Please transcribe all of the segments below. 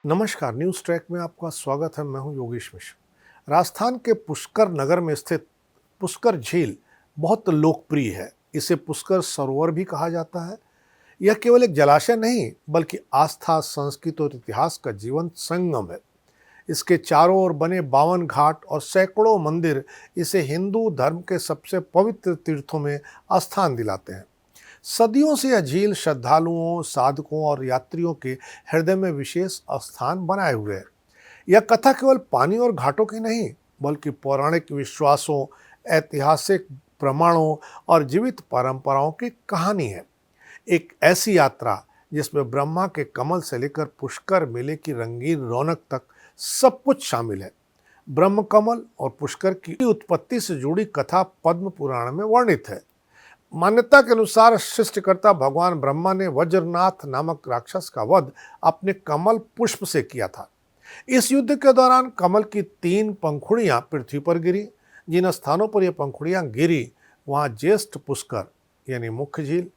नमस्कार, news track में आपका स्वागत है। मैं हूं योगेश मिश्र। राजस्थान के पुष्कर नगर में स्थित पुष्कर झील बहुत लोकप्रिय है। इसे पुष्कर सरोवर भी कहा जाता है। यह केवल एक जलाशय नहीं बल्कि आस्था, संस्कृति और इतिहास का जीवंत संगम है। इसके चारों ओर बने 52 घाट और सैकड़ों मंदिर इसे हिंदू धर्म के सबसे पवित्र तीर्थों में स्थान दिलाते हैं। सदियों से यह झील श्रद्धालुओं, साधकों और यात्रियों के हृदय में विशेष स्थान बनाए हुए है। यह कथा केवल पानी और घाटों की नहीं बल्कि पौराणिक विश्वासों, ऐतिहासिक प्रमाणों और जीवित परंपराओं की कहानी है। एक ऐसी यात्रा जिसमें ब्रह्मा के कमल से लेकर पुष्कर मेले की रंगीन रौनक तक सब कुछ शामिल है। ब्रह्म कमल और पुष्कर की उत्पत्ति से जुड़ी कथा पद्म पुराण में वर्णित है। मान्यता के अनुसार सृष्टिकर्ता भगवान ब्रह्मा ने वज्रनाथ नामक राक्षस का वध अपने कमल पुष्प से किया था। इस युद्ध के दौरान कमल की 3 पंखुड़ियां पृथ्वी पर गिरी। जिन स्थानों पर यह पंखुड़ियां गिरी वहां ज्येष्ठ पुष्कर यानी मुख्य झील,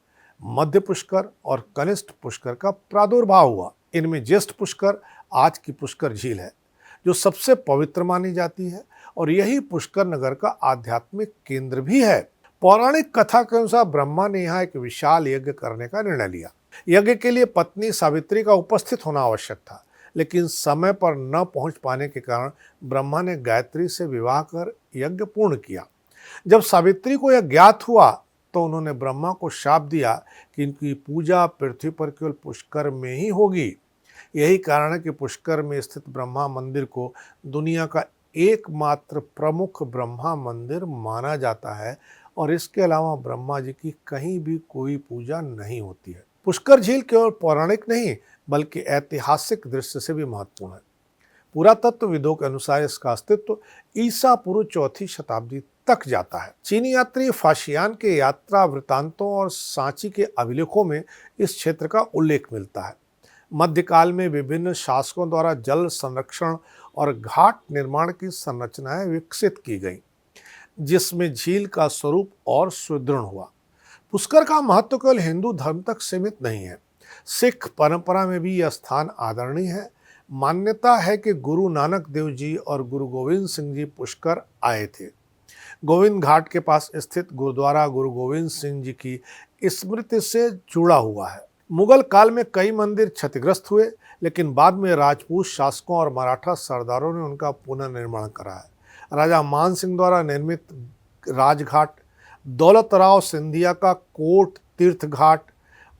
मध्य पुष्कर और कनिष्ठ पुष्कर का प्रादुर्भाव हुआ। इनमें ज्येष्ठ पुष्कर आज की पुष्कर झील है, जो सबसे पवित्र मानी जाती है और यही पुष्कर नगर का आध्यात्मिक केंद्र भी है। पौराणिक कथा के अनुसार ब्रह्मा ने यहाँ एक विशाल यज्ञ करने का निर्णय लिया। यज्ञ के लिए पत्नी सावित्री का उपस्थित होना आवश्यक था, लेकिन समय पर न पहुंच पाने के कारण ब्रह्मा ने गायत्री से विवाह कर यज्ञ पूर्ण किया। जब सावित्री को यह ज्ञात हुआ तो उन्होंने ब्रह्मा को शाप दिया कि इनकी पूजा पृथ्वी पर केवल पुष्कर में ही होगी। यही कारण है कि पुष्कर में स्थित ब्रह्मा मंदिर को दुनिया का एकमात्र प्रमुख ब्रह्मा मंदिर माना जाता है और इसके अलावा ब्रह्मा जी की कहीं भी कोई पूजा नहीं होती है। पुष्कर झील केवल पौराणिक नहीं बल्कि ऐतिहासिक दृष्टि से भी महत्वपूर्ण है। पुरातत्वविदों के अनुसार इसका अस्तित्व ईसा पूर्व 4वीं शताब्दी तक जाता है। चीनी यात्री फाशियान के यात्रा वृतांतों और सांची के अभिलेखों में इस क्षेत्र का उल्लेख मिलता है। मध्यकाल में विभिन्न शासकों द्वारा जल संरक्षण और घाट निर्माण की संरचनाएं विकसित की गईं, जिसमें झील का स्वरूप और सुदृढ़ हुआ। पुष्कर का महत्व केवल हिंदू धर्म तक सीमित नहीं है, सिख परंपरा में भी यह स्थान आदरणीय है। मान्यता है कि गुरु नानक देव जी और गुरु गोविंद सिंह जी पुष्कर आए थे। गोविंद घाट के पास स्थित गुरुद्वारा गुरु गोविंद सिंह जी की स्मृति से जुड़ा हुआ है। मुगल काल में कई मंदिर क्षतिग्रस्त हुए, लेकिन बाद में राजपूत शासकों और मराठा सरदारों ने उनका पुनर्निर्माण कराया। राजा मान सिंह द्वारा निर्मित राजघाट, दौलतराव सिंधिया का कोट तीर्थ घाट,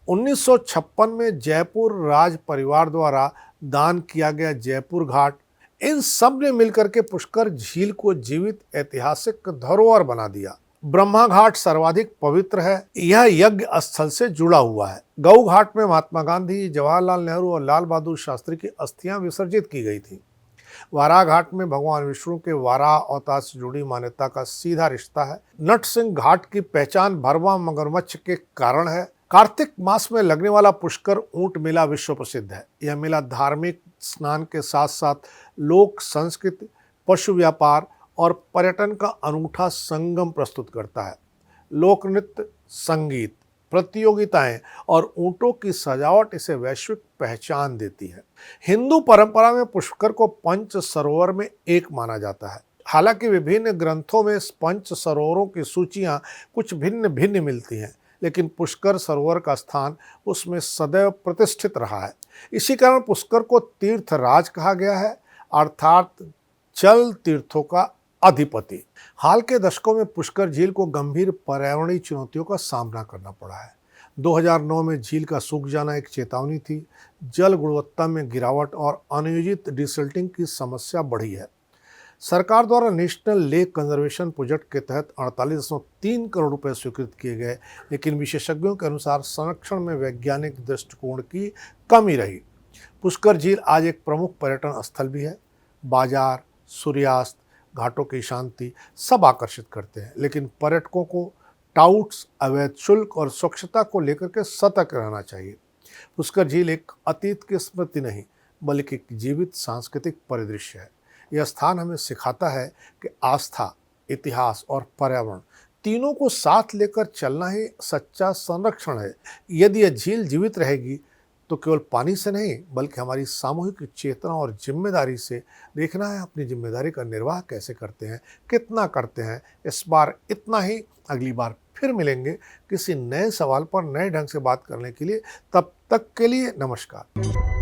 1956 में जयपुर राज परिवार द्वारा दान किया गया जयपुर घाट, इन सब ने मिलकर के पुष्कर झील को जीवित ऐतिहासिक धरोहर बना दिया। ब्रह्मा घाट सर्वाधिक पवित्र है। यह यज्ञ स्थल से जुड़ा हुआ है। गऊ घाट में महात्मा गांधी, जवाहरलाल नेहरू और लाल बहादुर शास्त्री की अस्थियां विसर्जित की गई थी। वाराह घाट में भगवान विष्णु के वाराह अवतार से जुड़ी मान्यता का सीधा रिश्ता है। नटसिंह घाट की पहचान भरवा मगरमच्छ के कारण है। कार्तिक मास में लगने वाला पुष्कर ऊंट मेला विश्व प्रसिद्ध है। यह मेला धार्मिक स्नान के साथ साथ लोक संस्कृति, पशु व्यापार और पर्यटन का अनूठा संगम प्रस्तुत करता है। लोक नृत्य, संगीत, प्रतियोगिताएं और ऊंटों की सजावट इसे वैश्विक पहचान देती है। हिंदू परंपरा में पुष्कर को पंच सरोवर में एक माना जाता है। हालांकि विभिन्न ग्रंथों में पंच सरोवरों की सूचियां कुछ भिन्न भिन्न मिलती हैं, लेकिन पुष्कर सरोवर का स्थान उसमें सदैव प्रतिष्ठित रहा है। इसी कारण पुष्कर को तीर्थराज कहा गया है, अर्थात जल तीर्थों का अधिपति। हाल के दशकों में पुष्कर झील को गंभीर पर्यावरणीय चुनौतियों का सामना करना पड़ा है। 2009 में झील का सूख जाना एक चेतावनी थी। जल गुणवत्ता में गिरावट और अनियोजित डिसल्टिंग की समस्या बढ़ी है। सरकार द्वारा नेशनल लेक कंजर्वेशन प्रोजेक्ट के तहत 48.3 करोड़ रुपए स्वीकृत किए गए, लेकिन विशेषज्ञों के अनुसार संरक्षण में वैज्ञानिक दृष्टिकोण की कमी रही। पुष्कर झील आज एक प्रमुख पर्यटन स्थल भी है। बाजार, सूर्यास्त, घाटों की शांति सब आकर्षित करते हैं, लेकिन पर्यटकों को टाउट्स, अवैध शुल्क और स्वच्छता को लेकर के सतर्क रहना चाहिए। पुष्कर झील एक अतीत की स्मृति नहीं बल्कि एक जीवित सांस्कृतिक परिदृश्य है। यह स्थान हमें सिखाता है कि आस्था, इतिहास और पर्यावरण तीनों को साथ लेकर चलना ही सच्चा संरक्षण है। यदि यह झील जीवित रहेगी तो केवल पानी से नहीं बल्कि हमारी सामूहिक चेतना और जिम्मेदारी से देखना है अपनी जिम्मेदारी का निर्वाह कैसे करते हैं, कितना करते हैं। इस बार इतना ही, अगली बार फिर मिलेंगे किसी नए सवाल पर नए ढंग से बात करने के लिए। तब तक के लिए नमस्कार।